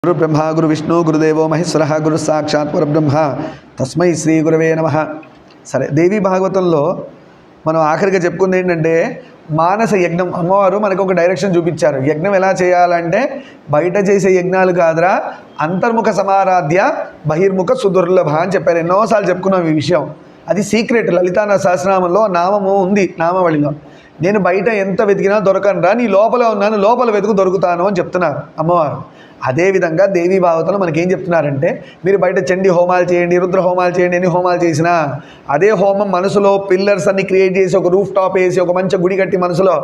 గురు బ్రహ్మ గురు విష్ణు గురుదేవో మహేశ్వర గురు సాక్షాత్ పరబ్రహ్మ తస్మై శ్రీ గురవే నమః. సరే, దేవీ భాగవతంలో మనం ఆఖరిగా చెప్పుకుంది ఏంటంటే మానస యజ్ఞం. అమ్మవారు మనకు ఒక డైరెక్షన్ చూపించారు. యజ్ఞం ఎలా చేయాలంటే బయట చేసే యజ్ఞాలు కాదురా, అంతర్ముఖ సమారాధ్య బహిర్ముఖ సుదుర్లభ అని చెప్పారు. ఎన్నోసార్లు చెప్పుకున్నాం ఈ విషయం. అది సీక్రెట్. లలితా సహస్రనామంలో నామము ఉంది, నామావళిలో. నేను బయట ఎంత వెతికినా దొరకనురా, నీ లోపల ఉన్నాను, లోపల వెతుకు దొరుకుతాను అని చెప్తున్నారు అమ్మవారు. అదేవిధంగా దేవీ భాగవతంలో మనకేం చెప్తున్నారంటే మీరు బయట చండీ హోమాలు చేయండి, రుద్ర హోమాలు చేయండి, ఎన్ని హోమాలు చేసినా అదే హోమం మనసులో పిల్లర్స్ అన్ని క్రియేట్ చేసి ఒక రూఫ్ టాప్ వేసి ఒక మంచి గుడి కట్టి మనసులో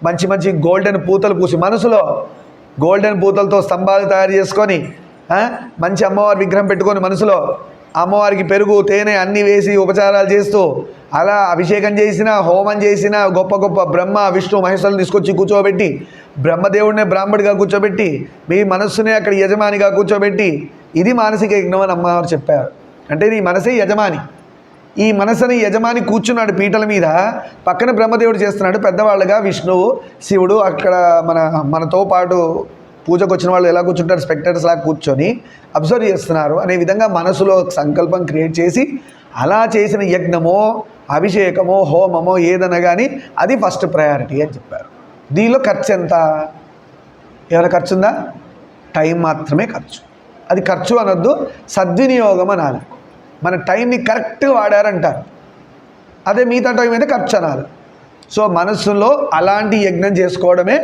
మంచి మంచి గోల్డెన్ పూతలు పూసి మనసులో గోల్డెన్ పూతలతో స్తంభాలు తయారు చేసుకొని మంచి అమ్మవారి విగ్రహం పెట్టుకొని మనసులో అమ్మవారికి పెరుగు తేనె అన్నీ వేసి ఉపచారాలు చేస్తూ అలా అభిషేకం చేసిన హోమం చేసిన గొప్ప గొప్ప బ్రహ్మ విష్ణు మహేశ్వరులను తీసుకొచ్చి కూర్చోబెట్టి బ్రహ్మదేవుడినే బ్రాహ్మడిగా కూర్చోబెట్టి మీ మనస్సునే అక్కడ యజమానిగా కూర్చోబెట్టి ఇది మానసిక యజ్ఞం అని అమ్మవారు చెప్పారు. అంటే నీ మనసే యజమాని. ఈ మనసుని యజమాని కూర్చున్నాడు పీటల మీద, పక్కన బ్రహ్మదేవుడు చేస్తున్నాడు పెద్దవాళ్ళుగా విష్ణువు శివుడు అక్కడ మనతో పాటు పూజకు వచ్చిన వాళ్ళు ఎలా కూర్చుంటారు, స్పెక్టర్స్ లాగా కూర్చొని అబ్జర్వ్ చేస్తున్నారు అనే విధంగా మనసులో సంకల్పం క్రియేట్ చేసి అలా చేసిన యజ్ఞమో అభిషేకమో హోమమో ఏదైనా కానీ అది ఫస్ట్ ప్రయారిటీ అని చెప్పారు. దీనిలో ఖర్చు ఎంత? ఏమైనా ఖర్చు ఉందా? టైం మాత్రమే ఖర్చు. అది ఖర్చు అనొద్దు, సద్వినియోగం అనాలి. మన టైంని కరెక్ట్గా వాడారంటారు. అదే మిగతా టైం అయితే ఖర్చు అనాలి. సో మనస్సులో అలాంటి యజ్ఞం చేసుకోవడమే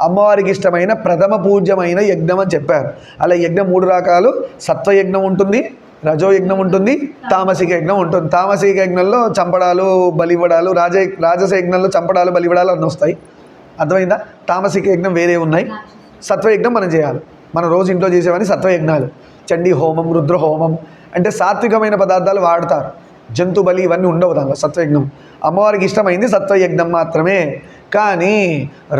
అమ్మవారికి ఇష్టమైన ప్రథమ పూజ్యమైన యజ్ఞం అని చెప్పారు. అలా యజ్ఞం 3 రకాలు. సత్వయజ్ఞం ఉంటుంది, రజోయజ్ఞం ఉంటుంది, తామసిక యజ్ఞం ఉంటుంది. తామసిక యజ్ఞంలో చంపడాలు బలివ్వడాలు, రాజస యజ్ఞంలో చంపడాలు బలివ్వడాలు అన్నీ వస్తాయి. అర్థమైందా? తామసిక యజ్ఞం వేరే ఉన్నాయి. సత్వయజ్ఞం మనం చేయాలి. మనం రోజు ఇంట్లో చేసేవన్నీ సత్వయజ్ఞాలు. చండీ హోమం, రుద్ర హోమం అంటే సాత్వికమైన పదార్థాలు వాడతారు. జంతు బలి ఇవన్నీ ఉండవు దానిలో. సత్వయజ్ఞం అమ్మవారికి ఇష్టమైంది సత్వయజ్ఞం మాత్రమే. కానీ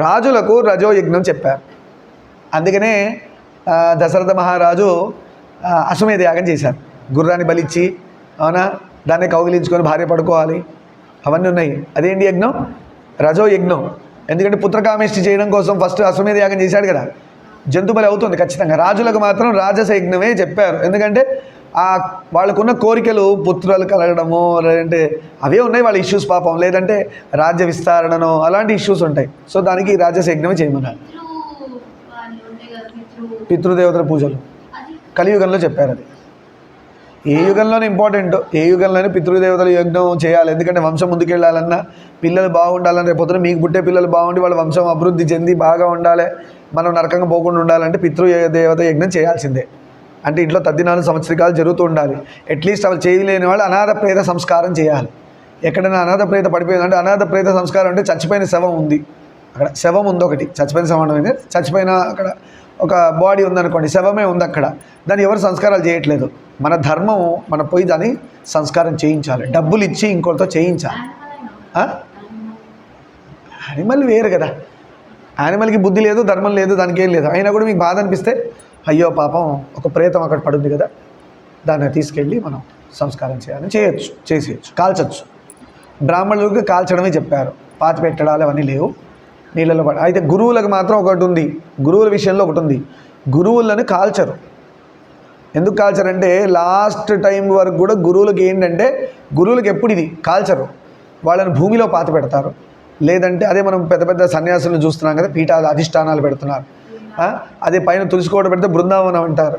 రాజులకు రజోయజ్ఞం చెప్పారు. అందుకనే దశరథ మహారాజు అశ్వమేధ యాగం చేశారు. గుర్రాన్ని బలిచ్చి అవునా, దాన్ని కౌగిలించుకొని భార్య పడుకోవాలి, అవన్నీ ఉన్నాయి. అదేంటి యజ్ఞం? రజోయజ్ఞం. ఎందుకంటే పుత్రకామేష్టి చేయడం కోసం ఫస్ట్ అశ్వమేధ యాగం చేశాడు కదా. జంతు బలి అవుతుంది ఖచ్చితంగా. రాజులకు మాత్రం రాజస యజ్ఞమే చెప్పారు. ఎందుకంటే వాళ్ళకున్న కోరికలు పుత్రులు కలగడము లేదంటే అవే ఉన్నాయి వాళ్ళ ఇష్యూస్ పాపం, లేదంటే రాజ్య విస్తరణనో అలాంటి ఇష్యూస్ ఉంటాయి. సో దానికి రాజస యజ్ఞమే చేయమన్నారు. పితృదేవతల పూజలు కలియుగంలో చెప్పారు. అది ఏ యుగంలోనే ఇంపార్టెంట్. ఏ యుగంలోనే పితృదేవతల యజ్ఞం చేయాలి. ఎందుకంటే వంశం ముందుకెళ్ళాలన్నా, పిల్లలు బాగుండాలని, రేపొద్దున మీకు పుట్టే పిల్లలు బాగుండి వాళ్ళ వంశం అభివృద్ధి చెంది బాగా ఉండాలి, మనం నరకంగా పోకుండా ఉండాలంటే పితృదేవత యజ్ఞం చేయాల్సిందే. అంటే ఇంట్లో 14 సంవత్సరాలు జరుగుతూ ఉండాలి. అట్లీస్ట్ అవి చేయలేని వాళ్ళు అనాథ ప్రేత సంస్కారం చేయాలి. ఎక్కడైనా అనాథ ప్రేత పడిపోయిందంటే, అనాథ ప్రేత సంస్కారం అంటే చచ్చిపోయిన శవం ఉంది, అక్కడ శవం ఉంది ఒకటి, చచ్చిపోయిన శవం అంటే చచ్చిపోయిన అక్కడ ఒక బాడీ ఉందనుకోండి, శవమే ఉంది అక్కడ, దాన్ని ఎవరు సంస్కారాలు చేయట్లేదు. మన ధర్మం మనం పోయి దాన్ని సంస్కారం చేయించాలి, డబ్బులు ఇచ్చి ఇంకోటితో చేయించాలి. యానిమల్ వేరు కదా, యానిమల్కి బుద్ధి లేదు, ధర్మం లేదు, దానికి ఏం లేదు. అయినా కూడా మీకు బాధ అనిపిస్తే అయ్యో పాపం ఒక ప్రేతం అక్కడ పడుంది కదా, దాన్ని తీసుకెళ్ళి మనం సంస్కారం చేయాలని చేసేయచ్చు, కాల్చచ్చు. బ్రాహ్మణులకు కాల్చడమే చెప్పారు, పాతి పెట్టడాలు అవన్నీ లేవు, నీళ్ళలో పడ. అయితే గురువులకు మాత్రం ఒకటి ఉంది, గురువుల విషయంలో ఒకటి ఉంది. గురువులను కాల్చరు. ఎందుకు కాల్చరంటే లాస్ట్ టైం వరకు కూడా గురువులకి ఏంటంటే, గురువులకు ఎప్పుడు ఇది కాల్చరు, వాళ్ళని భూమిలో పాతి పెడతారు. లేదంటే అదే మనం పెద్ద పెద్ద సన్యాసులను చూస్తున్నాం కదా, పీఠాలు అధిష్టానాలు పెడుతున్నారు. అదే పైన తులసికోట పెడితే బృందావనం అంటారు,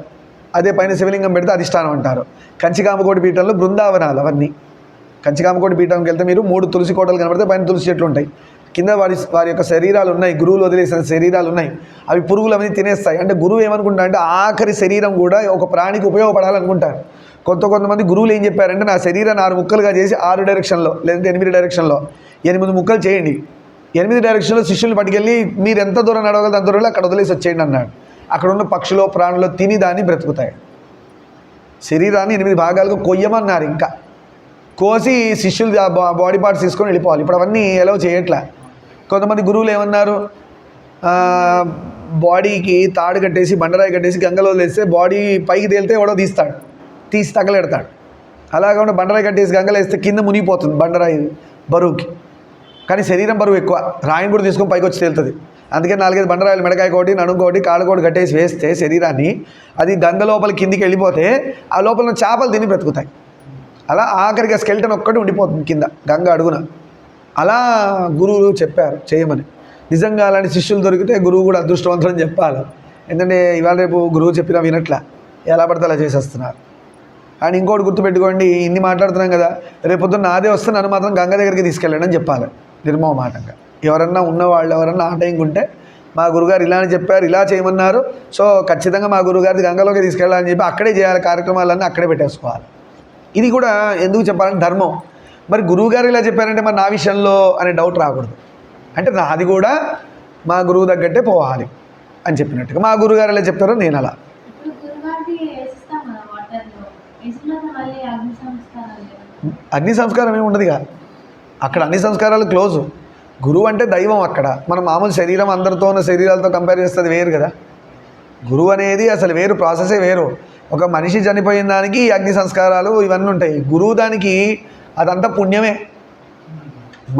అదే పైన శివలింగం పెడితే అధిష్టానం అంటారు. కంచికామకోటి పీఠంలో బృందావనాలు అవన్నీ. కంచికామకోటి పీఠంకి వెళ్తే మీరు 3 తులసి కోటలు కనబడితే పైన తులసి చెట్లు ఉంటాయి, కింద వారి యొక్క శరీరాలు ఉన్నాయి, గురువులు వదిలేసిన శరీరాలు ఉన్నాయి, అవి పురుగులు అవన్నీ తినేస్తాయి. అంటే గురువు ఏమనుకుంటా అంటే ఆఖరి శరీరం కూడా ఒక ప్రాణికి ఉపయోగపడాలనుకుంటారు. కొంతమంది గురువులు ఏం చెప్పారంటే, నా శరీరాన్ని 6 ముక్కలుగా చేసి 6 డైరెక్షన్లో లేదంటే 8 డైరెక్షన్లో 8 ముక్కలు చేయండి, 8 డైరెక్షన్లో శిష్యుల్ని పట్టుకెళ్ళి మీరు ఎంత దూరం నడవగలదు అంత దూరంలో అక్కడ వదిలేసి వచ్చేయండి అన్నాడు. అక్కడ ఉన్న పక్షులు ప్రాణులు తిని దాన్ని బ్రతుకుతాయి. శరీరాన్ని 8 భాగాలుగా కొయ్యమన్నారు. ఇంకా కోసి శిష్యులు బాడీ పార్ట్స్ తీసుకొని వెళ్ళిపోవాలి. ఇప్పుడు అవన్నీ ఎలా చేయట్లా. కొంతమంది గురువులు ఏమన్నారు, బాడీకి తాడు కట్టేసి బండరాయి కట్టేసి గంగలో వదిలేస్తే బాడీ పైకి తేలితే ఎవడో తీసి తగలెడతాడు. అలాగే బండరాయి కట్టేసి గంగలో వేస్తే కింద మునిగిపోతుంది బండరాయి బరువుకి. కానీ శరీరం బరువు ఎక్కువ, రాయిని కూడా తీసుకొని పైకి వచ్చి తేలుతుంది. అందుకే 4-5 బండరాయలు మెడకాయ కోటి నడుంకోటి కాళ్ళకోటి కట్టేసి వేస్తే శరీరాన్ని అది గంగ లోపల కిందికి వెళ్ళిపోతే ఆ లోపల చేపలు తిని బ్రతుకుతాయి. అలా ఆఖరిగా స్కెల్టన్ ఒక్కటి ఉండిపోతుంది కింద గంగ అడుగున. అలా గురువులు చెప్పారు చేయమని. నిజంగా అలాంటి శిష్యులు దొరికితే గురువు కూడా అదృష్టవంతులని చెప్పాలి. ఎందుకంటే ఇవాళ రేపు గురువు చెప్పినా వినట్లా, ఎలా పడితే అలా చేసేస్తున్నారు. అండ్ ఇంకోటి గుర్తుపెట్టుకోండి, ఇన్ని మాట్లాడుతున్నాం కదా, రేపొద్దున నాదే వస్తే నన్ను మాత్రం గంగ దగ్గరికి తీసుకెళ్ళండి అని చెప్పాలి నిర్మోహమాటంగా. ఎవరన్నా ఉన్నవాళ్ళు ఎవరన్నా ఆ టైంకి ఉంటే మా గురుగారు ఇలానే చెప్పారు, ఇలా చేయమన్నారు, సో ఖచ్చితంగా మా గురుగారిది గంగలోకి తీసుకెళ్ళాలని చెప్పి అక్కడే చేయాలి, కార్యక్రమాలన్నీ అక్కడే పెట్టేసుకోవాలి. ఇది కూడా ఎందుకు చెప్పాలంటే ధర్మం. మరి గురువుగారు ఇలా చెప్పారంటే మరి నా విషయంలో అనే డౌట్ రాకూడదు. అంటే నాది కూడా మా గురువు తగ్గట్టే పోవాలి అని చెప్పినట్టుగా. మా గురువుగారు ఎలా చెప్పారో నేను అలా. అగ్ని సంస్కారం ఏమి ఉండదుగా అక్కడ. అన్ని సంస్కారాలు క్లోజు. గురువు అంటే దైవం. అక్కడ మనం మామూలు శరీరం అందరితో ఉన్న శరీరాలతో కంపేర్ చేస్తుంది వేరు కదా. గురువు అనేది అసలు వేరు, ప్రాసెసే వేరు. ఒక మనిషి చనిపోయిన దానికి ఈ అగ్ని సంస్కారాలు ఇవన్నీ ఉంటాయి. గురువు దానికి అదంతా పుణ్యమే.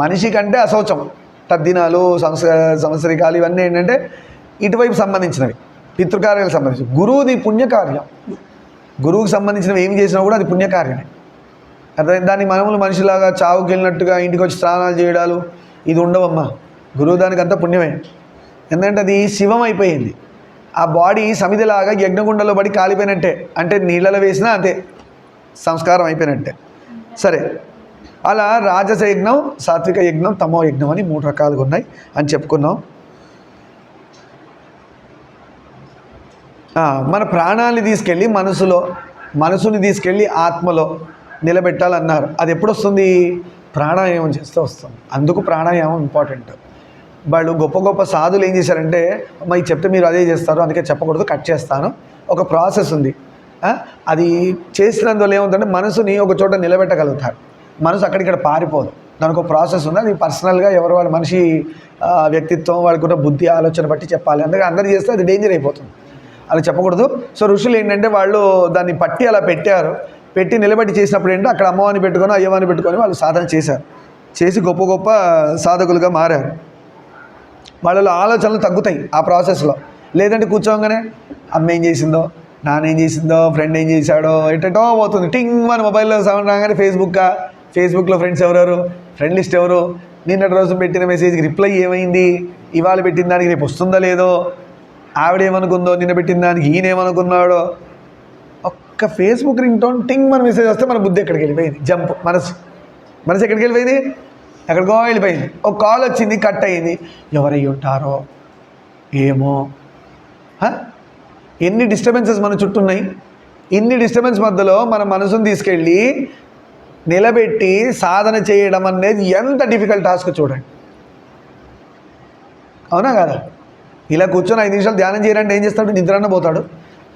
మనిషి కంటే అశౌచం, తద్దినాలు, సంవత్సరికాలు ఇవన్నీ ఏంటంటే ఇటువైపు సంబంధించినవి, పితృకార్యాలకు సంబంధించి. గురువుది పుణ్యకార్యం. గురువుకి సంబంధించినవి ఏం చేసినా కూడా అది పుణ్యకార్యమే. అదే దాన్ని మనములు మనిషిలాగా చావుకి వెళ్ళినట్టుగా ఇంటికి వచ్చి స్నానాలు చేయడాలు ఇది ఉండవమ్మా. గురువు దానికి అంతా పుణ్యమే. ఎందుకంటే అది శివం అయిపోయింది. ఆ బాడీ సమిధిలాగా యజ్ఞగుండంలో పడి కాలిపోయినట్టే, అంటే నీళ్ళలో వేసినా అంతే సంస్కారం అయిపోయినట్టే. సరే, అలా రాజస యజ్ఞం, సాత్విక యజ్ఞం, తమో యజ్ఞం అని 3 రకాలుగా ఉన్నాయి అని చెప్పుకున్నాం. మన ప్రాణాన్ని తీసుకెళ్ళి మనసుని తీసుకెళ్ళి ఆత్మలో నిలబెట్టాలన్నారు. అది ఎప్పుడు వస్తుంది? ప్రాణాయామం చేస్తే వస్తుంది. అందుకు ప్రాణాయామం ఇంపార్టెంట్. వాళ్ళు గొప్ప గొప్ప సాధులు ఏం చేశారంటే, అమ్మ ఇది చెప్తే మీరు అదే చేస్తారు అందుకే చెప్పకూడదు, కట్ చేస్తాను. ఒక ప్రాసెస్ ఉంది. అది చేసినందువల్ల ఏముందంటే మనసుని ఒక చోట నిలబెట్టగలుగుతారు. మనసు అక్కడిక్కడ పారిపోదు. దానికి ఒక ప్రాసెస్ ఉంది. అది పర్సనల్గా ఎవరు వాళ్ళ మనిషి వ్యక్తిత్వం, వాళ్ళకి ఉన్న బుద్ధి ఆలోచన బట్టి చెప్పాలి. అందుకే అందరు చేస్తే అది డేంజర్ అయిపోతుంది, అలా చెప్పకూడదు. సో ఋషులు ఏంటంటే వాళ్ళు దాన్ని పట్టి అలా పెట్టారు. పెట్టి నిలబెట్టి చేసినప్పుడు ఏంటంటే అక్కడ అమ్మవారిని పెట్టుకొని అయ్యవారిని పెట్టుకొని వాళ్ళు సాధన చేశారు. చేసి గొప్ప గొప్ప సాధకులుగా మారారు. వాళ్ళలో ఆలోచనలు తగ్గుతాయి ఆ ప్రాసెస్లో. లేదంటే కూర్చోగానే అమ్మ ఏం చేసిందో, నాన్న ఏం చేసిందో, ఫ్రెండ్ ఏం చేశాడో ఎట్టో పోతుంది. టింగ్ మన మొబైల్లో సౌండ్ రాగానే ఫేస్బుక్లో ఫ్రెండ్స్ ఎవరెవరు, ఫ్రెండ్ లిస్ట్ ఎవరు, నిన్నటి రోజు పెట్టిన మెసేజ్కి రిప్లై ఏమైంది, ఇవాళ పెట్టిన దానికి రేపు వస్తుందో లేదో, ఆవిడేమనుకుందో, నిన్న పెట్టిన దానికి ఈయనేమనుకున్నాడో. ఒక్క ఫేస్బుక్ రింగ్ టోన్ టింగ్ మన మెసేజ్ వస్తే మన బుద్ధి ఎక్కడికి వెళ్ళిపోయింది, జంప్. మనసు ఎక్కడికి వెళ్ళిపోయింది, ఎక్కడికో వెళ్ళిపోయింది. ఒక కాల్ వచ్చింది, కట్ అయింది. ఎవరై ఉంటారో ఏమో. ఎన్ని డిస్టర్బెన్సెస్ మన చుట్టూ ఉన్నాయి. ఇన్ని డిస్టర్బెన్స్ మధ్యలో మన మనసును తీసుకెళ్ళి నిలబెట్టి సాధన చేయడం అనేది ఎంత డిఫికల్ట్ టాస్క్ చూడండి. అవునా కదా? ఇలా కూర్చొని 5 నిమిషాలు ధ్యానం చేయాలంటే ఏం చేస్తాడు? నిద్రన్న పోతాడు.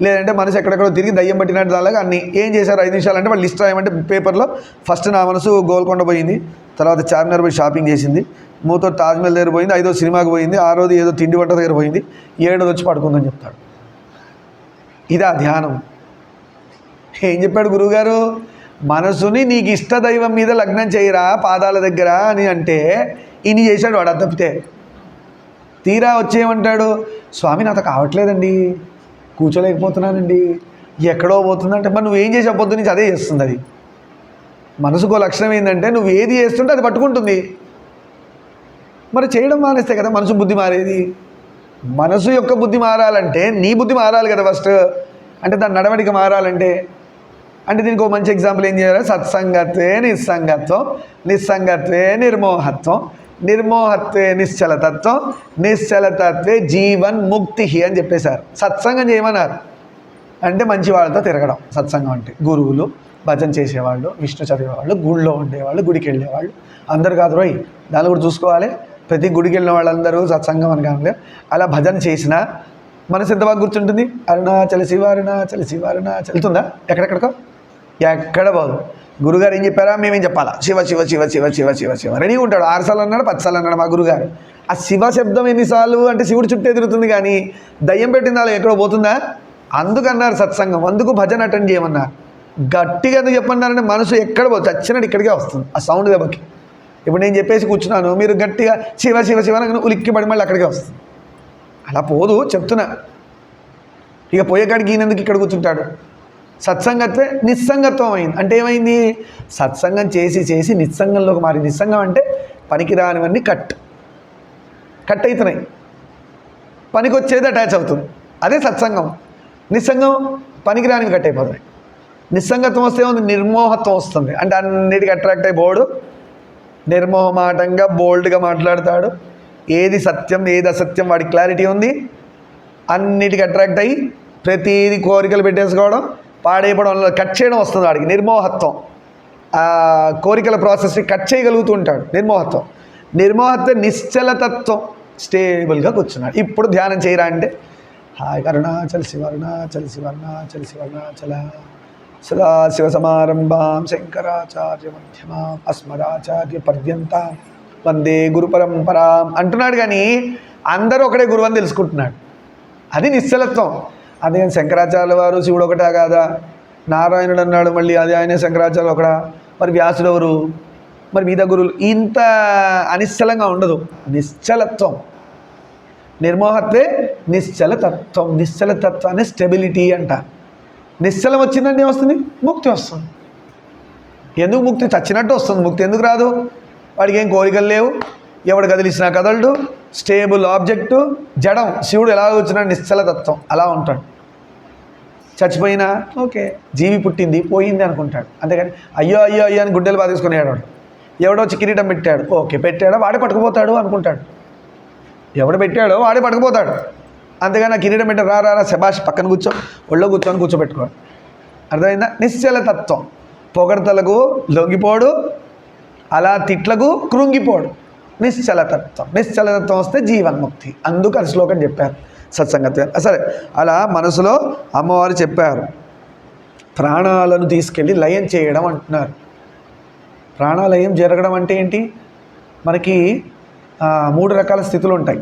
లేదంటే మనసు ఎక్కడెక్కడో తిరిగి దయ్యం పట్టినట్టు దానిలాగా అన్నీ. ఏం చేశారు 5 నిమిషాలు అంటే వాళ్ళు లిస్ట్ రాయమంటే పేపర్లో ఫస్ట్ నా మనసు గోల్కొండ పోయింది, తర్వాత చార్మినార్ పోయి షాపింగ్ చేసింది, 3వ తాజ్మహల్ దగ్గర పోయింది, 5వ సినిమాకి పోయింది, 6వది ఏదో తిండి వంట దగ్గర పోయింది, 7వది వచ్చి పడుకుందని చెప్తాడు. ఇదా ధ్యానం? ఏం చెప్పాడు గురువుగారు? మనసుని నీకు ఇష్ట దైవం మీద లగ్నం చేయరా పాదాల దగ్గర అని అంటే ఇన్ని చేశాడు వాడు. అది తప్పితే తీరా వచ్చేయమంటాడు, స్వామి నాతో కావట్లేదండి, కూర్చోలేకపోతున్నానండి, ఎక్కడో పోతుందంటే మరి నువ్వేం చేసే పొద్దు నుంచి అదే చేస్తుంది. అది మనసుకో లక్షణం ఏంటంటే నువ్వు ఏది చేస్తుంటే అది పట్టుకుంటుంది. మరి చేయడం మానేస్తే కదా మనసు బుద్ధి మారేది. మనసు యొక్క బుద్ధి మారాలంటే నీ బుద్ధి మారాలి కదా ఫస్ట్. అంటే దాని నడవడిక మారాలంటే అంటే దీనికి ఒక మంచి ఎగ్జాంపుల్ ఏం చేయాలి? సత్సంగత్వే నిస్సంగత్వం, నిస్సంగత్వే నిర్మోహత్వం, నిర్మోహత్వే నిశ్చలతత్వం, నిశ్చలతత్వే జీవన్ ముక్తి అని చెప్పేశారు. సత్సంగం చేయమన్నారు. అంటే మంచి వాళ్ళతో తిరగడం సత్సంగం అంటే. గురువులు, భజన చేసేవాళ్ళు, విష్ణు చదివేవాళ్ళు, గుడిలో ఉండేవాళ్ళు, గుడికి వెళ్ళేవాళ్ళు, అందరు కాదు రోయ్, దాన్ని కూడా చూసుకోవాలి. ప్రతి గుడికి వెళ్ళిన వాళ్ళందరూ సత్సంగం అని కానీ అలా భజన చేసినా మనసు ఎంత బాగా గుర్తుంటుంది. అరుణాచల శివ అరుణాచల శివ అరుణాచల వెళ్తుందా? ఎక్కడెక్కడికో ఎక్కడ పోదు. గురుగారు ఏం చెప్పారా? మేమేం చెప్పాలా? శివ శివ శివ శివ శివ శివ శివ రెడీగా ఉంటాడు. 6 సార్లు అన్నాడు, 10 సార్లు అన్నాడు మా గురుగారు. ఆ శివ శబ్దం ఎన్నిసార్లు అంటే శివుడు చుట్టే తిరుగుతుంది కానీ దయ్యం పెట్టింది అలా ఎక్కడో పోతుందా? అందుకన్నారు సత్సంగం, అందుకు భజన అటెండ్ చేయమన్నారు. గట్టిగా ఎందుకు చెప్పన్నారంటే మనసు ఎక్కడ పోతుంది, చచ్చినట్టు ఇక్కడికే వస్తుంది ఆ సౌండ్ దెబ్బకి. ఇప్పుడు నేను చెప్పేసి కూర్చున్నాను, మీరు గట్టిగా శివ శివ శివ ఉలిక్కి పడి మళ్ళీ అక్కడికే వస్తుంది. అలా పోదు చెప్తున్నా. ఇక పోయేకాడికి ఈయనందుకు ఇక్కడ కూర్చుంటాడు. సత్సంగత్వే నిస్సంగత్వం అయింది. అంటే ఏమైంది? సత్సంగం చేసి చేసి నిస్సంగంలోకి మారి. నిస్సంగం అంటే పనికిరానివన్నీ కట్ అవుతున్నాయి, పనికి వచ్చేది అటాచ్ అవుతుంది. అదే సత్సంగం. నిస్సంగం పనికిరానివి కట్ అయిపోతాయి. నిస్సంగత్వం వస్తే ఉంది, నిర్మోహత్వం వస్తుంది. అంటే అన్నిటికీ అట్రాక్ట్ అయిపోడు, నిర్మోహమాటంగా బోల్డ్గా మాట్లాడతాడు. ఏది సత్యం ఏది అసత్యం వాడికి క్లారిటీ ఉంది. అన్నిటికీ అట్రాక్ట్ అయ్యి ప్రతిదీ కోరికలు పెట్టేసుకోవడం, పాడైపోవడం, కట్ చేయడం వస్తుంది వాడికి. నిర్మోహత్వం ఆ కోరికల ప్రాసెస్ని కట్ చేయగలుగుతూ ఉంటాడు. నిర్మోహత్వం నిశ్చలతత్వం, స్టేబుల్గా కూర్చున్నాడు. ఇప్పుడు ధ్యానం చేయరా అంటే హాయ్ అరుణాచల శివ అరుణాచల శివ అరుణాచల శివ అరుణాచల సదాశివసమారంభాం శంకరాచార్య మధ్యమాం అస్మదాచార్య పర్యంతాం వందే గురు పరంపరాం అంటున్నాడు. కానీ అందరూ ఒకటే గురువు అని తెలుసుకుంటున్నాడు. అది నిశ్చలత్వం. అదే శంకరాచార్యుల వారు శివుడు ఒకటా కాదా, నారాయణుడు అన్నాడు మళ్ళీ అది ఆయనే శంకరాచార్యులు ఒకడా, మరి వ్యాసుడు ఎవరు, మరి మిగతా గురువులు. ఇంత అనిశ్చలంగా ఉండదు. నిశ్చలత్వం, నిర్మోహత్వే నిశ్చలతత్వం. నిశ్చలతత్వాన్ని స్టెబిలిటీ అంట. నిశ్చలం వచ్చిందంటే ఏమొస్తుంది? ముక్తి వస్తుంది. ఎందుకు ముక్తి? చచ్చినట్టు వస్తుంది ముక్తి. ఎందుకు రాదు? వాడికి ఏం కోరికలు లేవు, ఎవడు కదిలిసినా కదలడు, స్టేబుల్ ఆబ్జెక్టు, జడం. శివుడు ఎలా వచ్చినాడు? నిశ్చలతత్వం. అలా ఉంటాడు. చచ్చిపోయినా ఓకే, జీవి పుట్టింది పోయింది అనుకుంటాడు. అంతేగాని అయ్యో అయ్యో అయ్యో అని గుడ్డలు బాధేసుకునేవాడు. ఎవడో కిరీటం పెట్టాడు, ఓకే పెట్టాడో వాడే పట్టుకుపోతాడు అనుకుంటాడు. ఎవడు పెట్టాడో వాడే పట్టుకుపోతాడు. అంతేగాని ఆ కిరీటం పెట్టాడు, రా రా శబాష్ పక్కన కూర్చో, ఒళ్ళో కూర్చొని కూర్చోబెట్టుకోడు. అర్థమైందా? నిశ్చలతత్వం. పొగడతలకు లొంగిపోడు, అలా తిట్లకు కృంగిపోడు. నిశ్చలతత్వం. నిశ్చలతత్వం వస్తే జీవన్ముక్తి. అందుకు అది శ్లోకం చెప్పారు సత్సంగత్వం. సరే, అలా మనసులో అమ్మవారు చెప్పారు. ప్రాణాలను తీసుకెళ్ళి లయం చేయడం అంటున్నారు. ప్రాణాలయం జరగడం అంటే ఏంటి? మనకి 3 రకాల స్థితులు ఉంటాయి.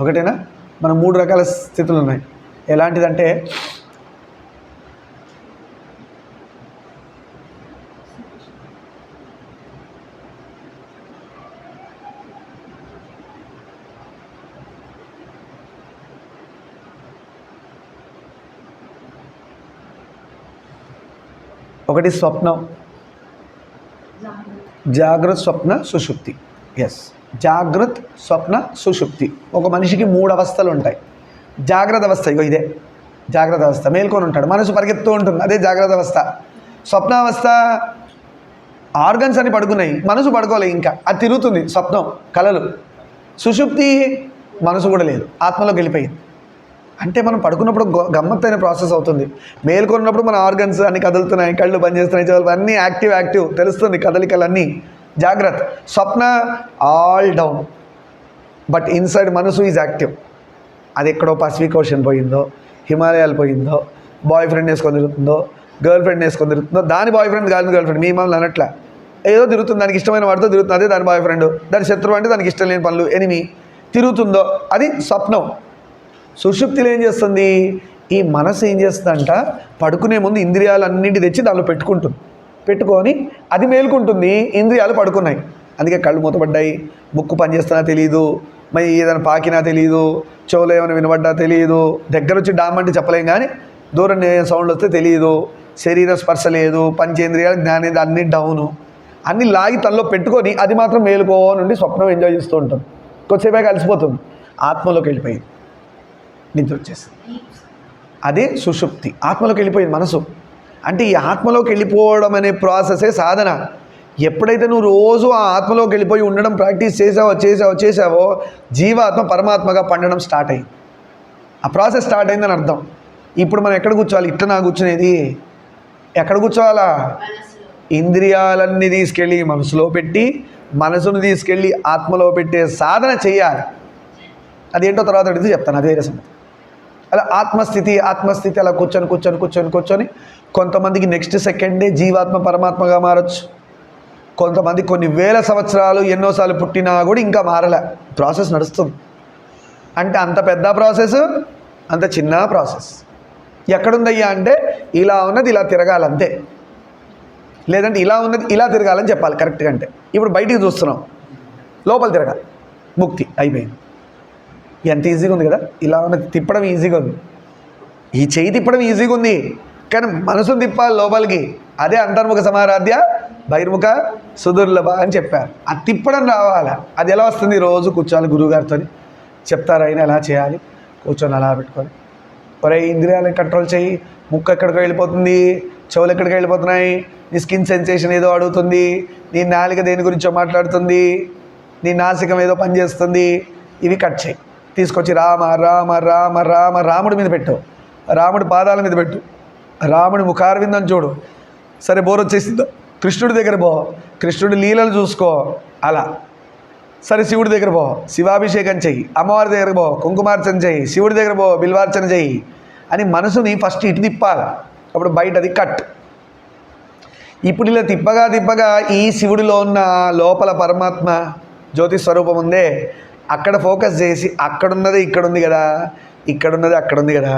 ఒకటేనా? మనం 3 రకాల స్థితులు ఉన్నాయి. ఎలాంటిదంటే ఒకటి స్వప్నం, జాగ్రత్త, స్వప్న, సుషుప్తి. ఎస్, జాగ్రత్త, స్వప్న, సుషుప్తి. ఒక మనిషికి 3 అవస్థలు ఉంటాయి. జాగ్రత్త అవస్థ, ఇగో ఇదే జాగ్రత్త అవస్థ. మేల్కొని ఉంటాడు, మనసు పరిగెత్తూ ఉంటుంది, అదే జాగ్రత్త అవస్థ. స్వప్నావస్థ ఆర్గన్స్ అని పడుకున్నాయి, మనసు పడుకోలే, ఇంకా అది తిరుగుతుంది, స్వప్నం, కలలు. సుషుప్తి మనసు కూడా లేదు, ఆత్మలోకి వెళ్ళిపోయింది. అంటే మనం పడుకున్నప్పుడు గమ్మత్తైన ప్రాసెస్ అవుతుంది. మేల్కొన్నప్పుడు మన ఆర్గన్స్ అన్నీ కదులుతున్నాయి, కళ్ళు పనిచేస్తున్నాయి, చెవులు అన్నీ యాక్టివ్ తెలుస్తుంది, కదలికలన్నీ. జాగ్రత్త. స్వప్న ఆల్ డౌన్, బట్ ఇన్సైడ్ మనసు ఈజ్ యాక్టివ్. అది ఎక్కడో పసిఫిక్ ఓషన్ పోయిందో, హిమాలయాలు పోయిందో, బాయ్ ఫ్రెండ్ వేసుకొని తిరుగుతుందో, గర్ల్ ఫ్రెండ్ వేసుకొని తిరుగుతుందో, దాని బాయ్ ఫ్రెండ్ కాదు గర్ల్ ఫ్రెండ్, మీ మమ్మల్ని అనట్లా. ఏదో తిరుగుతుంది, దానికి ఇష్టమైన వాడితో తిరుగుతుంది, అదే దాని బాయ్ ఫ్రెండ్. దాని శత్రువు అంటే దానికి ఇష్టం లేని పనులు, ఎనిమి తిరుగుతుందో, అది స్వప్నం. సుషుప్తిలో ఏం చేస్తుంది? ఈ మనసు ఏం చేస్తుందంట, పడుకునే ముందు ఇంద్రియాలన్నింటి తెచ్చి దానిలో పెట్టుకొని అది మేల్కుంటుంది. ఇంద్రియాలు పడుకున్నాయి, అందుకే కళ్ళు మూతపడ్డాయి, ముక్కు పనిచేస్తున్నా తెలియదు, మరి ఏదైనా పాకినా తెలియదు, చెవులో ఏమైనా వినబడ్డా తెలియదు, దగ్గర వచ్చి డామ్ అంటే చెప్పలేం, కానీ దూరం సౌండ్ వస్తే తెలియదు, శరీర స్పర్శ లేదు, పంచేంద్రియాలు జ్ఞానేంద్రియాలు అన్నీ డౌను, అన్నీ లాగి తనలో పెట్టుకొని అది మాత్రం మేలుకో నుండి స్వప్నం ఎంజాయ్ చేస్తూ ఉంటుంది. కొద్దిసేపే కలిసిపోతుంది, ఆత్మలోకి వెళ్ళిపోయింది, నిద్ర వచ్చేసింది. అదే సుషుప్తి, ఆత్మలోకి వెళ్ళిపోయింది మనసు. అంటే ఈ ఆత్మలోకి వెళ్ళిపోవడం అనే ప్రాసెసే సాధన. ఎప్పుడైతే నువ్వు రోజు ఆ ఆత్మలోకి వెళ్ళిపోయి ఉండడం ప్రాక్టీస్ చేసావో జీవాత్మ పరమాత్మగా పండడం స్టార్ట్ అయ్యింది. ఆ ప్రాసెస్ స్టార్ట్ అయిందని అర్థం. ఇప్పుడు మనం ఎక్కడ కూర్చోవాలి? ఇట్లా కూర్చునేది ఎక్కడ కూర్చోవాలా? ఇంద్రియాలన్నీ తీసుకెళ్ళి మనసులో పెట్టి, మనసును తీసుకెళ్ళి ఆత్మలో పెట్టే సాధన చేయాలి. అదేంటో తర్వాత అడిగితే చెప్తాను, అదే సంగతి. అలా ఆత్మస్థితి అలా కూర్చొని కొంతమందికి నెక్స్ట్ సెకండే జీవాత్మ పరమాత్మగా మారచ్చు. కొంతమంది కొన్ని వేల సంవత్సరాలు ఎన్నోసార్లు పుట్టినా కూడా ఇంకా మారలే, ప్రాసెస్ నడుస్తుంది. అంటే అంత పెద్ద ప్రాసెస్, అంత చిన్న ప్రాసెస్. ఎక్కడుందయ్యా అంటే ఇలా ఉన్నది ఇలా తిరగాలంతే, లేదంటే ఇలా ఉన్నది ఇలా తిరగాలని చెప్పాలి కరెక్ట్గా. అంటే ఇప్పుడు బయటికి చూస్తున్నాం, లోపల తిరగాలి, ముక్తి అయిపోయింది. ఎంత ఈజీగా ఉంది కదా, ఇలా ఉన్న తిప్పడం ఈజీగా ఉంది, ఈ చెయ్యి తిప్పడం ఈజీగా ఉంది, కానీ మనసును తిప్పాలి లోపలికి. అదే అంతర్ముఖ సమారాధ్య బహిర్ముఖ సుదుర్లభ అని చెప్పారు. అది తిప్పడం రావాలి. అది ఎలా వస్తుంది? రోజు కూర్చోవాలి, గురువుగారితో చెప్తారు, అయినా ఎలా చేయాలి, కూర్చొని అలా పెట్టుకొని ఒరే ఇంద్రియాలను కంట్రోల్ చేయి, ముక్కు ఎక్కడికి వెళ్ళిపోతుంది, చెవులు ఎక్కడికి వెళ్ళిపోతున్నాయి, నీ స్కిన్ సెన్సేషన్ ఏదో అడుగుతుంది, నీ నాలిక దేని గురించో మాట్లాడుతుంది, నీ నాసికం ఏదో పనిచేస్తుంది, ఇవి కట్ చేయి. తీసుకొచ్చి రామ రామ రామ రామ రాముడి మీద పెట్టు, రాముడి పాదాల మీద పెట్టు, రాముడి ముఖారవిందని చూడు. సరే బోర్ వచ్చేసిందో కృష్ణుడి దగ్గర పో, కృష్ణుడి లీలలు చూసుకో. అలా సరే శివుడి దగ్గర పో, శివాభిషేకం చెయ్యి. అమ్మవారి దగ్గర పో, కుంకుమార్చన చెయ్యి. శివుడి దగ్గర పో, బిల్వార్చన చెయ్యి అని మనసుని ఫస్ట్ ఇటు తిప్పాలి. అప్పుడు బయటది కట్. ఇప్పుడు ఇలా తిప్పగా తిప్పగా ఈ శివుడిలో ఉన్న లోపల పరమాత్మ జ్యోతి స్వరూపం ఉందే, అక్కడ ఫోకస్ చేసి అక్కడున్నది ఇక్కడ ఉంది కదా, ఇక్కడున్నది అక్కడ ఉంది కదా,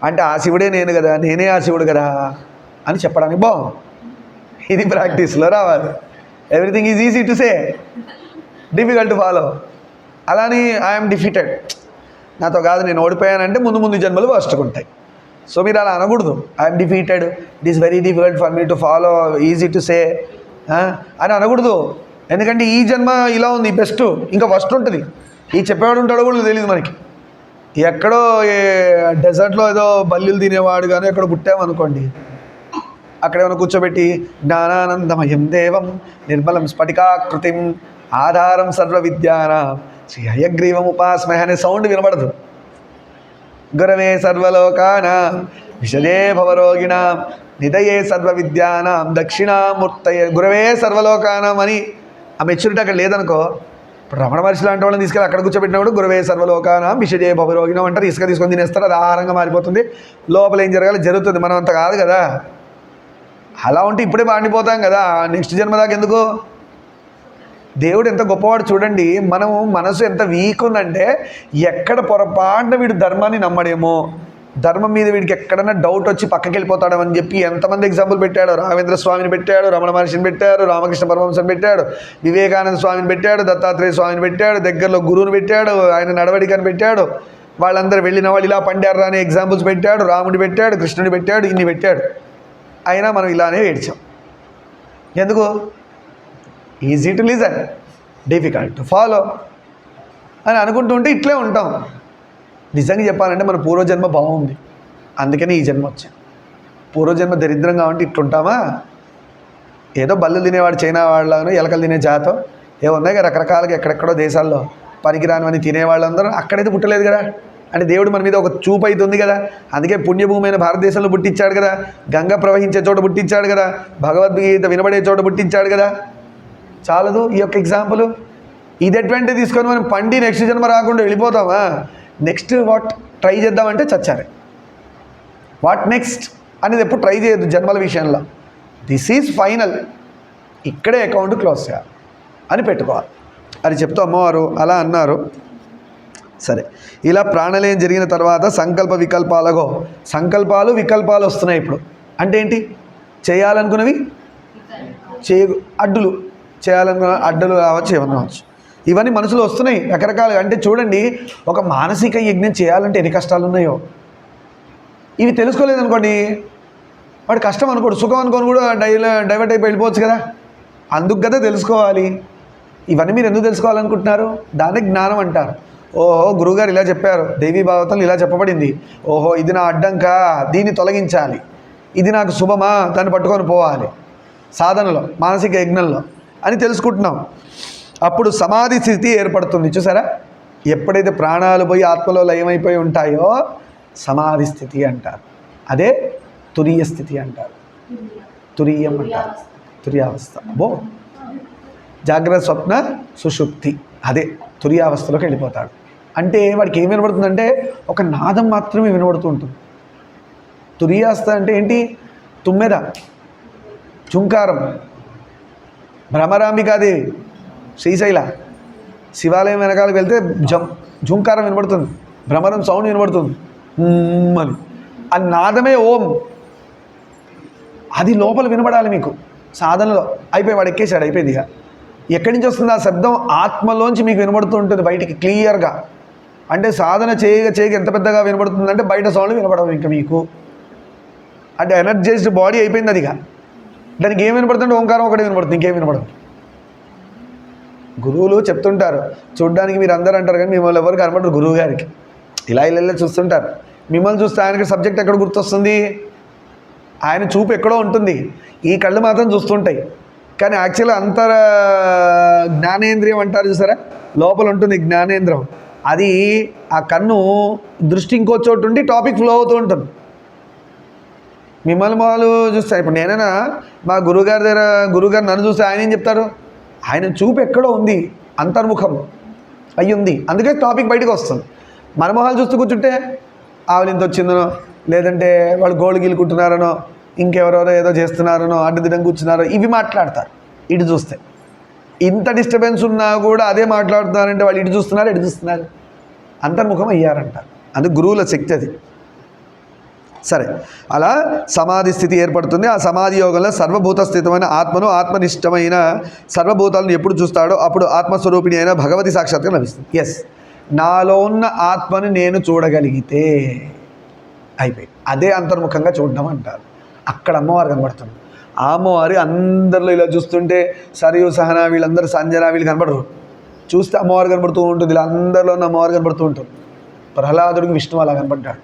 అంటే ఆ శివుడే నేను కదా, నేనే ఆ శివుడు కదా అని చెప్పడానికి బాగుంది. ఇది ప్రాక్టీస్లో రావాలి. Everything is easy to say, difficult to follow. అలాని ఐఎమ్ డిఫీటెడ్, నాతో కాదు, నేను ఓడిపోయానంటే ముందు ముందు జన్మలు వస్తుకుంటాయి. సో మీరు అలా అనకూడదు. I'm defeated, it is very difficult for me to follow, easy to say అని అనకూడదు. ఎందుకంటే ఈ జన్మ ఇలా ఉంది, బెస్ట్, ఇంకా ఫస్ట్ ఉంటుంది. ఈ చెప్పేవాడు ఉంటాడో కూడా తెలియదు మనకి. ఎక్కడో డెజర్ట్లో ఏదో బల్లీలు తినేవాడు కానీ ఎక్కడ పుట్టామనుకోండి, అక్కడ ఏమైనా కూర్చోబెట్టి జ్ఞానానందమయం దేవం నిర్మలం స్ఫటికాకృతిం ఆధారం సర్వ విద్యానాం శ్రీ హయగ్రీవం ఉపాస్మహ అనే సౌండ్ వినబడదు. గురవే సర్వలోకానాం విషజే భవరోగిణాం నిదయే సర్వ విద్యానాం దక్షిణామూర్తయే. గురవే సర్వలోకానాం అని ఆ మెచ్యూరిటీ అక్కడ లేదనుకో, ఇప్పుడు రమణ మహర్షి లాంటి వాళ్ళని తీసుకెళ్ళి అక్కడ కూర్చోబెట్టినప్పుడు గురవే సర్వలోకానాం విషజే భవరోగిణాం అంటారు. ఇసుక తీసుకొని తినేస్తారు, అది ఆహారంగా మారిపోతుంది. లోపల ఏం జరగాలి జరుగుతుంది. మనం అంత కాదు కదా. అలా ఉంటే ఇప్పుడే బాండిపోతాం కదా, నెక్స్ట్ జన్మ దాకా ఎందుకు? దేవుడు ఎంత గొప్పవాడు చూడండి. మనము మనసు ఎంత వీక్ ఉందంటే, ఎక్కడ పొరపాటున వీడు ధర్మాన్ని నమ్మడేమో, ధర్మం మీద వీడికి ఎక్కడన్నా డౌట్ వచ్చి పక్కకి వెళ్ళిపోతాడో అని చెప్పి ఎంతమంది ఎగ్జాంపుల్ పెట్టాడు. రాఘవేంద్ర స్వామిని పెట్టాడు, రమణ మహర్షిని పెట్టాడు, రామకృష్ణ పరమహంసని పెట్టాడు, వివేకానంద స్వామిని పెట్టాడు, దత్తాత్రేయ స్వామిని పెట్టాడు, దగ్గరలో గురువుని పెట్టాడు, ఆయన నడవడికని పెట్టాడు. వాళ్ళందరూ వెళ్ళిన వాళ్ళు ఇలా పండారు అనే ఎగ్జాంపుల్స్ పెట్టాడు, రాముడి పెట్టాడు, కృష్ణుని పెట్టాడు, ఇన్ని పెట్టాడు. అయినా మనం ఇలానే ఏడ్చాం. ఎందుకు? Easy to listen, difficult to follow అని అనుకుంటూ ఉంటే ఇట్లే ఉంటాం. నిజంగా చెప్పాలంటే మన పూర్వజన్మ బాగుంది, అందుకని ఈ జన్మ వచ్చాం. పూర్వజన్మ దరిద్రంగా ఉంటే ఇట్లుంటామా? ఏదో బల్లు తినేవాడు చైనా వాళ్ళను, ఎలకలు తినే జాతో ఏమున్నాయి కదా రకరకాలుగా ఎక్కడెక్కడో దేశాల్లో పనికిరానివని తినేవాళ్ళందరూ అక్కడైతే పుట్టలేదు కదా. అంటే దేవుడు మన మీద ఒక చూపు అవుతుంది కదా. అందుకే పుణ్యభూమి అయిన భారతదేశంలో పుట్టించాడు కదా, గంగ ప్రవహించే చోట పుట్టించాడు కదా, భగవద్గీత వినబడే చోట పుట్టించాడు కదా. చాలదు ఈ యొక్క ఎగ్జాంపుల్. ఇది ఎటువంటి తీసుకొని మనం పండి నెక్స్ట్ జన్మ రాకుండా వెళ్ళిపోతామా? నెక్స్ట్ వాట్ ట్రై చేద్దామంటే చచ్చారు. వాట్ నెక్స్ట్ అనేది ఎప్పుడు ట్రై చేయొద్దు జన్మల విషయంలో. దిస్ ఈజ్ ఫైనల్, ఇక్కడే అకౌంట్ క్లోజ్ చేయాలి అని పెట్టుకోవాలి అని చెప్తూ అమ్మవారు అలా అన్నారు. సరే, ఇలా ప్రాణలయం జరిగిన తర్వాత సంకల్ప వికల్పాలగో, సంకల్పాలు వికల్పాలు వస్తున్నాయి ఇప్పుడు. అంటే ఏంటి? చేయాలనుకున్నవి అడ్డులు, చేయాలనుకున్న అడ్డులు కావచ్చు, ఏమన్నా కావచ్చు, ఇవన్నీ మనసులో వస్తున్నాయి రకరకాలుగా. అంటే చూడండి, ఒక మానసిక యజ్ఞం చేయాలంటే ఎన్ని కష్టాలు ఉన్నాయో. ఇవి తెలుసుకోలేదనుకోండి, వాడు కష్టం అనుకోడు, సుఖం అనుకోని కూడా డైవర్ట్ అయిపోయి వెళ్ళిపోవచ్చు కదా. అందుకు కదా తెలుసుకోవాలి. ఇవన్నీ మీరు ఎందుకు తెలుసుకోవాలనుకుంటున్నారు? దాన్ని జ్ఞానం అంటారు. ఓహో, గురువుగారు ఇలా చెప్పారు, దేవీ భాగవతంలో ఇలా చెప్పబడింది, ఓహో ఇది నా అడ్డంక, దీన్ని తొలగించాలి, ఇది నాకు శుభమా, దాన్ని పట్టుకొని పోవాలి సాధనలో, మానసిక యజ్ఞంలో అని తెలుసుకుంటున్నాం. అప్పుడు సమాధి స్థితి ఏర్పడుతుంది. చూసారా, ఎప్పుడైతే ప్రాణాలు పోయి ఆత్మలో లయమైపోయి ఉంటాయో సమాధి స్థితి అంటారు. అదే తురీయ స్థితి అంటారు, తురీయం అంటారు, తురియావస్థ. అబ్బో, జాగ్రత్త స్వప్న సుషుప్తి, అదే తురియావస్థలోకి వెళ్ళిపోతాడు. అంటే వాడికి ఏం వినబడుతుందంటే ఒక నాదం మాత్రమే వినబడుతూ ఉంటుంది. తురియావస్థ అంటే ఏంటి? తుమ్మెద, ఝుంకారం. భ్రమరాంబికాదేవి శ్రీశైల శివాలయం వెనకాలకు వెళ్తే ఝుంకారం వినబడుతుంది, భ్రమరం సౌండ్ వినబడుతుంది అని. ఆ నాదమే ఓం. అది లోపల వినబడాలి మీకు సాధనలో. అయిపోయి వాడు ఎక్కేశాడు, అయిపోయింది. ఇక ఎక్కడి నుంచి వస్తుంది ఆ శబ్దం? ఆత్మలోంచి మీకు వినబడుతూ ఉంటుంది బయటికి క్లియర్గా. అంటే సాధన చేయగా ఎంత పెద్దగా వినపడుతుందంటే బయట సౌండ్లు వినపడవు ఇంకా మీకు. అంటే ఎనర్జైజ్డ్ బాడీ అయిపోయింది అదిగా. దానికి ఏం వినపడుతుంటే ఓంకారం ఒకటే వినపడుతుంది, ఇంకేం వినపడదు. గురువులు చెప్తుంటారు, చూడ్డానికి మీరు అందరూ అంటారు కానీ మిమ్మల్ని ఎవరు కనపడరు గురువు గారికి. ఇలా చూస్తుంటారు. మిమ్మల్ని చూస్తే ఆయనకి సబ్జెక్ట్ ఎక్కడ గుర్తొస్తుంది? ఆయన చూపు ఎక్కడో ఉంటుంది, ఈ కళ్ళు మాత్రం చూస్తుంటాయి. కానీ యాక్చువల్గా అంతర జ్ఞానేంద్రియం అంటారు చూసారా, లోపల ఉంటుంది జ్ఞానేంద్రియం. అది ఆ కన్ను దృష్టి ఇంకో చోటు ఉండి టాపిక్ ఫ్లో అవుతూ ఉంటుంది. మిమ్మల్ని వాళ్ళు చూస్తారు. ఇప్పుడు నేనైనా మా గురువుగారి దగ్గర గురువుగారు నన్ను చూస్తే ఆయన ఏం చెప్తారు? ఆయన చూపు ఎక్కడో ఉంది, అంతర్ముఖం అయ్యి ఉంది, అందుకే టాపిక్ బయటకు వస్తుంది. మన మొహాలు చూస్తూ కూర్చుంటే ఆవులు ఇంత వచ్చిందనో, లేదంటే వాళ్ళు గోళ్ళు గీలుకుంటున్నారనో, ఇంకెవరెవరో ఏదో చేస్తున్నారనో, అడ్డుదిడం కూర్చున్నారో ఇవి మాట్లాడతారు. ఇటు చూస్తే ఇంత డిస్టర్బెన్స్ ఉన్నా కూడా అదే మాట్లాడుతున్నారంటే వాళ్ళు ఇటు చూస్తున్నారు. అంతర్ముఖం అయ్యారంటారు. అందుకు గురువుల శక్తి అది. సరే, అలా సమాధి స్థితి ఏర్పడుతుంది. ఆ సమాధి యోగంలో సర్వభూత స్థితమైన ఆత్మను, ఆత్మనిష్టమైన సర్వభూతాలను ఎప్పుడు చూస్తాడో అప్పుడు ఆత్మస్వరూపిణి అయిన భగవతి సాక్షాత్కారం లభిస్తుంది. ఎస్, నాలో ఉన్న ఆత్మని నేను చూడగలిగితే అయిపోయి, అదే అంతర్ముఖంగా చూడడం అంటారు. అక్కడ అమ్మవారు కనబడుతుంది. ఆ అమ్మవారి అందరిలో ఇలా చూస్తుంటే సరియు సహనా వీళ్ళందరూ సంజన వీళ్ళు కనబడరు. చూస్తే అమ్మవారు కనబడుతూ ఉంటుంది. ఇలా అందరిలో ఉన్న అమ్మవారు కనబడుతూ ఉంటుంది. ప్రహ్లాదుడికి విష్ణువు అలా కనబడ్డాడు.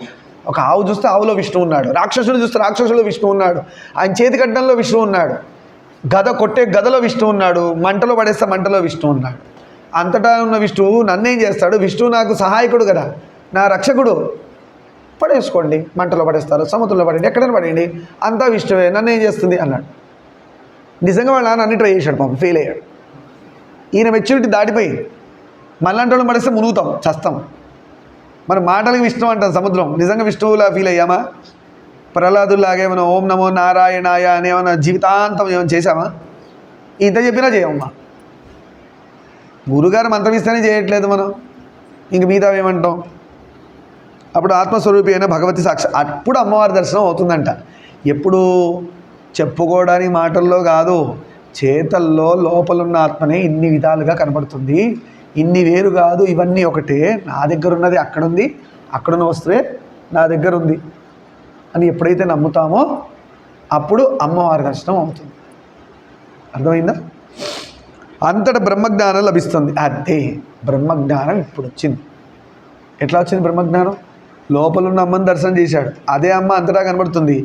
ఒక ఆవు చూస్తే ఆవులో విష్ణువు ఉన్నాడు, రాక్షసుడు చూస్తే రాక్షసులో విష్ణువు ఉన్నాడు, ఆయన చేతి కట్టడంలో విష్ణువు ఉన్నాడు, గద కొట్టే గదలో విష్ణువు ఉన్నాడు, మంటలో పడేస్తే మంటలో విష్ణువు ఉన్నాడు. అంతటా ఉన్న విష్ణువు నన్నేం చేస్తాడు? విష్ణువు నాకు సహాయకుడు కదా, నా రక్షకుడు. పడేసుకోండి, మంటలో పడేస్తారు, సముద్రంలో పడండి, ఎక్కడైనా పడండి, అంతా విష్ణువే, నన్ను ఏం చేస్తుంది అన్నాడు. నిజంగా వాళ్ళ నాన్న అన్ని ట్రై చేశాడు, పాపం ఫెయిల్ అయ్యాడు. ఈయన మెచ్యూరిటీ దాటిపోయింది. మళ్ళంటి వాళ్ళని పడేస్తే మునుగుతాం, చస్తాం. మన మాటలకి విష్ణు అంటాం సముద్రం, నిజంగా విష్ణువులా ఫీల్ అయ్యామా? ప్రహ్లాదులాగా ఏమైనా ఓం నమో నారాయణాయ అని ఏమైనా జీవితాంతం ఏమైనా చేశామా? ఇంత చెప్పినా చేయమ్మా. గురుగారు మంత్రం ఇస్తేనే చేయట్లేదు మనం, ఇంక మిగతా ఏమంటాం? అప్పుడు ఆత్మస్వరూపి అయిన భగవతి సాక్షి, అప్పుడు అమ్మవారి దర్శనం అవుతుందంట. ఎప్పుడు చెప్పుకోవడానికి మాటల్లో కాదు, చేతల్లో లోపలున్న ఆత్మనే ఇన్ని విధాలుగా కనబడుతుంది. ఇన్ని వేరు కాదు, ఇవన్నీ ఒకటే. నా దగ్గర ఉన్నది అక్కడుంది, అక్కడున్న వస్తువే నా దగ్గర ఉంది అని ఎప్పుడైతే నమ్ముతామో అప్పుడు అమ్మవారి దర్శనం అవుతుంది. అర్థమైందా? అంతటా బ్రహ్మజ్ఞానం లభిస్తుంది. అదే బ్రహ్మజ్ఞానం ఇప్పుడు వచ్చింది. ఎట్లా వచ్చింది బ్రహ్మజ్ఞానం? లోపలున్న అమ్మని దర్శనం చేశాడు, అదే అమ్మ అంతటా కనబడుతుంది.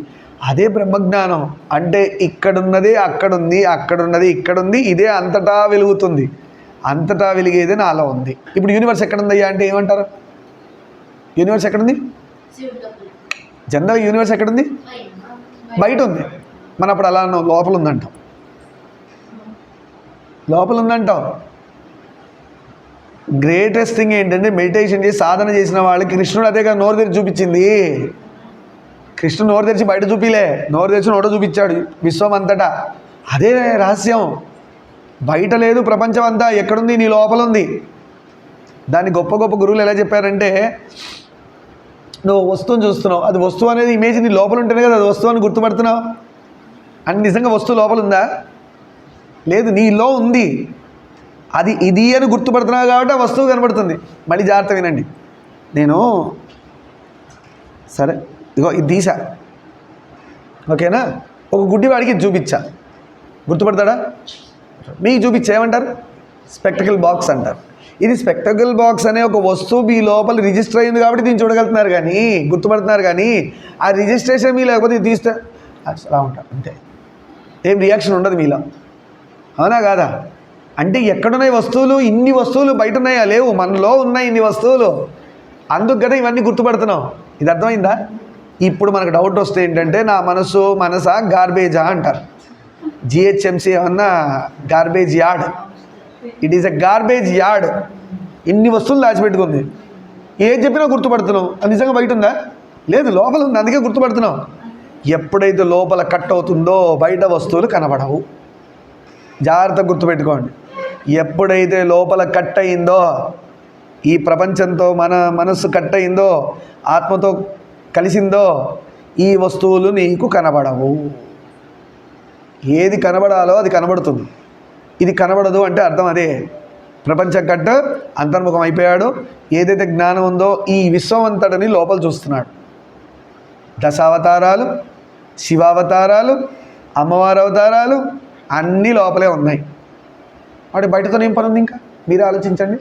అదే బ్రహ్మజ్ఞానం. అంటే ఇక్కడున్నదే అక్కడుంది, అక్కడున్నది ఇక్కడుంది, ఇదే అంతటా వెలుగుతుంది. అంతటా వెలిగేదే నాలో ఉంది. ఇప్పుడు యూనివర్స్ ఎక్కడుందయ్యా అంటే ఏమంటారు? యూనివర్స్ ఎక్కడుంది? జనరల్ యూనివర్స్ ఎక్కడుంది? బయట ఉంది. మన అప్పుడు అలా అన్నాం, లోపల ఉందంటాం. లోపల ఉందంటాం. గ్రేటెస్ట్ థింగ్ ఏంటంటే మెడిటేషన్ చేసి సాధన చేసిన వాళ్ళకి కృష్ణుడు అదేగా నోరు తెరిచి చూపించింది. కృష్ణుడు నోరు తెరిచి బయట చూపిలే, నోరు తెరిచి నోట చూపించాడు విశ్వం అంతటా. అదే రహస్యం. బయట లేదు ప్రపంచం అంతా, ఎక్కడుంది? నీ లోపల ఉంది. దాన్ని గొప్ప గొప్ప గురువులు ఎలా చెప్పారంటే, నువ్వు వస్తువుని చూస్తున్నావు, అది వస్తువు అనేది ఇమేజ్ నీ లోపల ఉంటేనే కదా అది వస్తువు అని గుర్తుపడుతున్నావు. అని నిజంగా వస్తువు లోపల ఉందా? లేదు, నీలో ఉంది. అది ఇది అని గుర్తుపడుతున్నావు కాబట్టి ఆ వస్తువు కనబడుతుంది. మళ్ళీ జాగ్రత్త వినండి. నేను సరే ఇగో ఇది తీసా, ఓకేనా? ఒక గుడ్డివాడికి చూపించా, గుర్తుపడతాడా? మీకు చూపించా, ఏమంటారు? స్పెక్టకల్ బాక్స్ అంటారు. ఇది స్పెక్టకల్ బాక్స్ అనే ఒక వస్తువు మీ లోపల రిజిస్టర్ అయింది కాబట్టి దీన్ని చూడగలుగుతున్నారు, కానీ గుర్తుపడుతున్నారు. కానీ ఆ రిజిస్ట్రేషన్ మీ లేకపోతే ఇది తీస్తే అలా ఉంటారు, అంతే. ఏం రియాక్షన్ ఉండదు మీలో, అవునా కాదా? అంటే ఎక్కడున్నాయి వస్తువులు? ఇన్ని వస్తువులు బయట ఉన్నాయా? లేవు, మనలో ఉన్నాయి ఇన్ని వస్తువులు. అందుకు కదా ఇవన్నీ గుర్తుపడుతున్నాం. ఇది అర్థమైందా? ఇప్పుడు మనకు డౌట్ వస్తే ఏంటంటే, నా మనసా గార్బేజా అంటారు. జిహెచ్ఎంసీ ఏమన్నా garbage yard. It is a garbage yard. ఇన్ని వస్తువులు దాచిపెట్టుకుంది. ఏది చెప్పినా గుర్తుపడుతున్నావు. అది నిజంగా బయట ఉందా? లేదు, లోపల ఉంది, అందుకే గుర్తుపడుతున్నావు. ఎప్పుడైతే లోపల కట్ అవుతుందో బయట వస్తువులు కనబడవు. జాగ్రత్తగా గుర్తుపెట్టుకోండి. ఎప్పుడైతే లోపల కట్ అయిందో, ఈ ప్రపంచంతో మన మనస్సు కట్ అయిందో, ఆత్మతో కలిసిందో, ఈ వస్తువులు నీకు కనబడవు. ఏది కనబడాలో అది కనబడుతుంది. ఇది కనబడదు అంటే అర్థం అదే. ప్రపంచం కట్టు అంతర్ముఖం అయిపోయాడు. ఏదైతే జ్ఞానం ఉందో ఈ విశ్వం అంతటిని లోపల చూస్తున్నాడు. దశావతారాలు, శివావతారాలు, అమ్మవారి అవతారాలు అన్నీ లోపలే ఉన్నాయి. వాటి బయటతో ఏం పని ఉంది? ఇంకా మీరే ఆలోచించండి.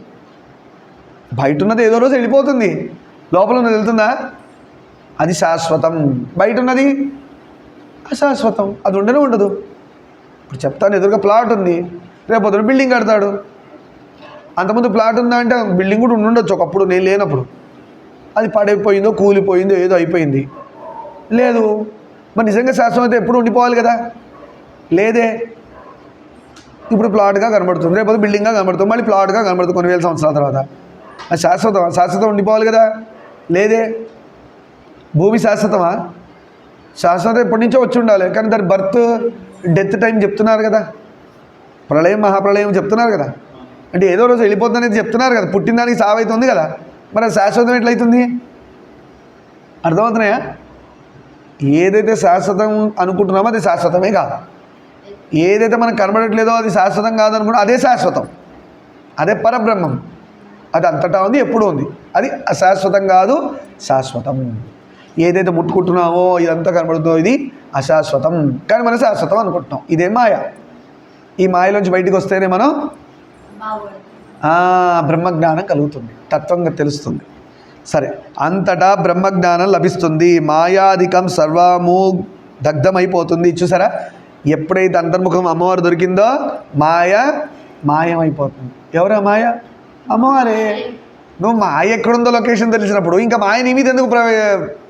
బయట ఉన్నది ఏదో రోజు వెళ్ళిపోతుంది, లోపల ఉన్నది వెళ్తుందా? అది శాశ్వతం. బయట ఉన్నది అశాశ్వతం, అది ఉండనే ఉండదు. ఇప్పుడు చెప్తాను, ఎదురుగా ప్లాట్ ఉంది, రేపొద్దున బిల్డింగ్ కడతాడు. అంతకుముందు ప్లాట్ ఉందా అంటే బిల్డింగ్ కూడా ఉండొచ్చు ఒకప్పుడు, నేను లేనప్పుడు. అది పడైపోయిందో కూలిపోయిందో ఏదో అయిపోయింది. లేదు, మరి నిజంగా శాశ్వతం అయితే ఎప్పుడు ఉండిపోవాలి కదా? లేదే. ఇప్పుడు ప్లాట్గా కనబడుతుంది, రేపు బిల్డింగ్గా కనబడుతుంది, మళ్ళీ ప్లాట్గా కనబడుతుంది కొన్ని వేల సంవత్సరాల తర్వాత. అది శాశ్వతం ఉండిపోవాలి కదా? లేదే. భూమి శాశ్వతమా? శాశ్వతం ఎప్పటి నుంచో వచ్చి ఉండాలి, కానీ దాని బర్త్ డెత్ టైం చెప్తున్నారు కదా, ప్రళయం మహాప్రళయం చెప్తున్నారు కదా. అంటే ఏదో రోజు వెళ్ళిపోతుంది అనేది చెప్తున్నారు కదా. పుట్టిన దానికి సావైతుంది కదా, మరి అది శాశ్వతం ఎట్లయితుంది? అర్థమవుతున్నాయా? ఏదైతే శాశ్వతం అనుకుంటున్నామో అది శాశ్వతమే కాదు. ఏదైతే మనకు కనబడట్లేదో అది శాశ్వతం కాదనుకుంటే అదే శాశ్వతం, అదే పరబ్రహ్మం. అది అంతటా ఉంది, ఎప్పుడూ ఉంది. అది అశాశ్వతం కాదు, శాశ్వతం. ఏదైతే ముట్టుకుంటున్నామో ఇదంతా కనబడుతుందో ఇది అశాశ్వతం, కానీ మనం శాశ్వతం అనుకుంటున్నాం. ఇదే మాయ. ఈ మాయలోంచి బయటికి వస్తేనే మనం బ్రహ్మజ్ఞానం కలుగుతుంది, తత్వంగా తెలుస్తుంది. సరే, అంతటా బ్రహ్మజ్ఞానం లభిస్తుంది. మాయాధికం సర్వము దగ్ధమైపోతుంది. చూసారా, ఎప్పుడైతే అంతర్ముఖం అమ్మవారు దొరికిందో మాయమైపోతుంది. ఎవరా మాయ? అమ్మవారే. నువ్వు మాయ ఎక్కడుందో లొకేషన్ తెలిసినప్పుడు ఇంకా మాయ నీ మీద ఎందుకు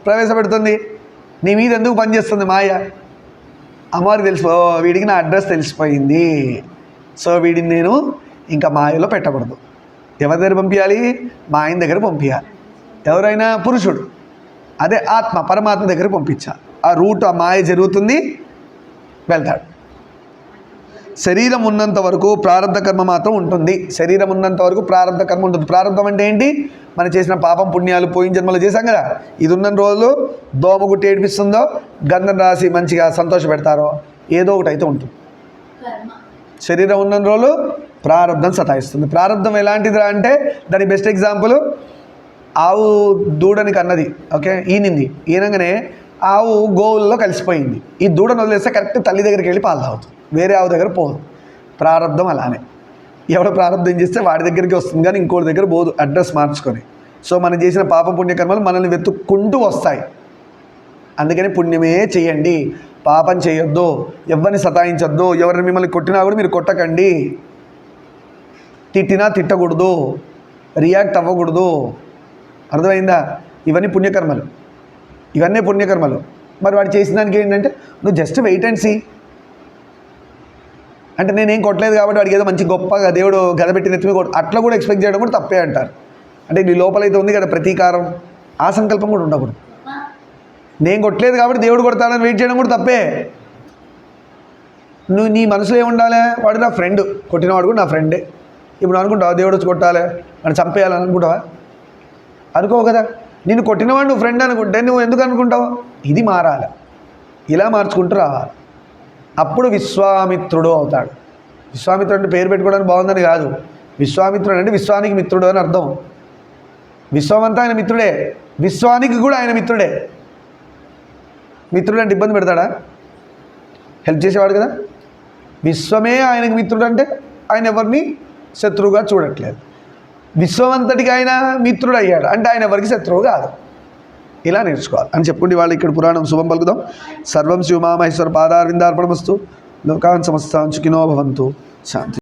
ప్రవేశపెడుతుంది? నీ మీద ఎందుకు పనిచేస్తుంది మాయ? అమ్మవారికి తెలిసిపో, వీడికి నా అడ్రస్ తెలిసిపోయింది, సో వీడిని నేను ఇంకా మాయలో పెట్టకూడదు. ఎవరి దగ్గర పంపించాలి? మా ఆయన దగ్గర పంపించాలి. ఎవరైనా పురుషుడు, అదే ఆత్మ పరమాత్మ దగ్గర పంపించాలి. ఆ రూట్, ఆ మాయ జరుగుతుంది, వెళ్తాడు. శరీరం ఉన్నంత వరకు ప్రారంభ కర్మ మాత్రం ఉంటుంది. శరీరం ఉన్నంత వరకు ప్రారంభ కర్మ ఉంటుంది. ప్రారంభం అంటే ఏంటి? మనం చేసిన పాపం పుణ్యాలు పోయిన జన్మలో చేశాం కదా, ఇది ఉన్న రోజులు దోమ గుట్టి ఏడిపిస్తుందో, గంధం రాసి మంచిగా సంతోష పెడతారో, ఏదో ఒకటి అయితే ఉంటుంది. శరీరం ఉన్న రోజులు ప్రారంభం సతాయిస్తుంది. ప్రారంభం ఎలాంటిదిరా అంటే దాని బెస్ట్ ఎగ్జాంపుల్ ఆవు దూడని కన్నది. ఓకే, ఈనింది. ఈనగానే ఆవు గోవుల్లో కలిసిపోయింది. ఈ దూడను వదిలేస్తే కరెక్ట్ తల్లి దగ్గరికి వెళ్ళి పాలు తాగుతుంది, వేరే ఆవు దగ్గర పోదు. ప్రారంభం అలానే, ఎవడో ప్రారంభం చేస్తే వాడి దగ్గరికి వస్తుంది కానీ ఇంకోటి దగ్గర పోదు, అడ్రస్ మార్చుకొని. సో మనం చేసిన పాప పుణ్యకర్మలు మనల్ని వెతుక్కుంటూ వస్తాయి. అందుకని పుణ్యమే చేయండి, పాపం చేయొద్దు, ఎవరిని సతాయించొద్దు. ఎవరిని మిమ్మల్ని కొట్టినా కూడా మీరు కొట్టకండి, తిట్టినా తిట్టకూడదు, రియాక్ట్ అవ్వకూడదు. అర్థమైందా? ఇవన్నీ పుణ్యకర్మలు, ఇవన్నీ పుణ్యకర్మలు. మరి వాడు చేసిన దానికి ఏంటంటే నువ్వు జస్ట్ వెయిట్ అండ్ సీ. అంటే నేనేం కొట్టలేదు కాబట్టి వాడికి ఏదో మంచి గొప్పగా దేవుడు గద పెట్టి నెత్తిమి అట్లా కూడా ఎక్స్పెక్ట్ చేయడం కూడా తప్పే అంటారు. అంటే నీ లోపలైతే ఉంది కదా ప్రతీకారం, ఆ సంకల్పం కూడా ఉండకూడదు. నేను కొట్టలేదు కాబట్టి దేవుడు కొడతాడని వెయిట్ చేయడం కూడా తప్పే. నువ్వు నీ మనసులో ఏముండాలి? వాడు నా ఫ్రెండ్, కొట్టినవాడు కూడా నా ఫ్రెండే. ఇప్పుడు అనుకుంటావా దేవుడు వచ్చి కొట్టాలి, నన్ను చంపేయాలని అనుకుంటావా? అనుకోవు కదా. నిన్ను కొట్టినవాడు నువ్వు ఫ్రెండ్ అనుకుంటే నువ్వు ఎందుకు అనుకుంటావు? ఇది మారాలి, ఇలా మార్చుకుంటూ రావాలి. అప్పుడు విశ్వామిత్రుడు అవుతాడు. విశ్వామిత్రుడు అంటే పేరు పెట్టుకోవడానికి బాగుందని కాదు, విశ్వామిత్రుడు అంటే విశ్వానికి మిత్రుడు అని అర్థం. విశ్వమంతా ఆయన మిత్రుడే, విశ్వానికి కూడా ఆయన మిత్రుడే. మిత్రుడు అంటే ఇబ్బంది పెడతాడా? హెల్ప్ చేసేవాడు కదా. విశ్వమే ఆయనకి మిత్రుడు అంటే ఆయన ఎవరిని శత్రువుగా చూడట్లేదు. విశ్వమంతటికి ఆయన మిత్రుడు అయ్యాడు అంటే ఆయన ఎవరికి శత్రువు కాదు. ఇలా నేర్చుకోవాలి అని చెప్పుకుంటే వాళ్ళు ఇక్కడ పురాణం శుభం పలుకుదాం. సర్వం శివమామహేశ్వర పాదారవిందార్పణమస్తు. లోకాన్ సమస్తాన్ సుఖినో భవంతు. శాంతి.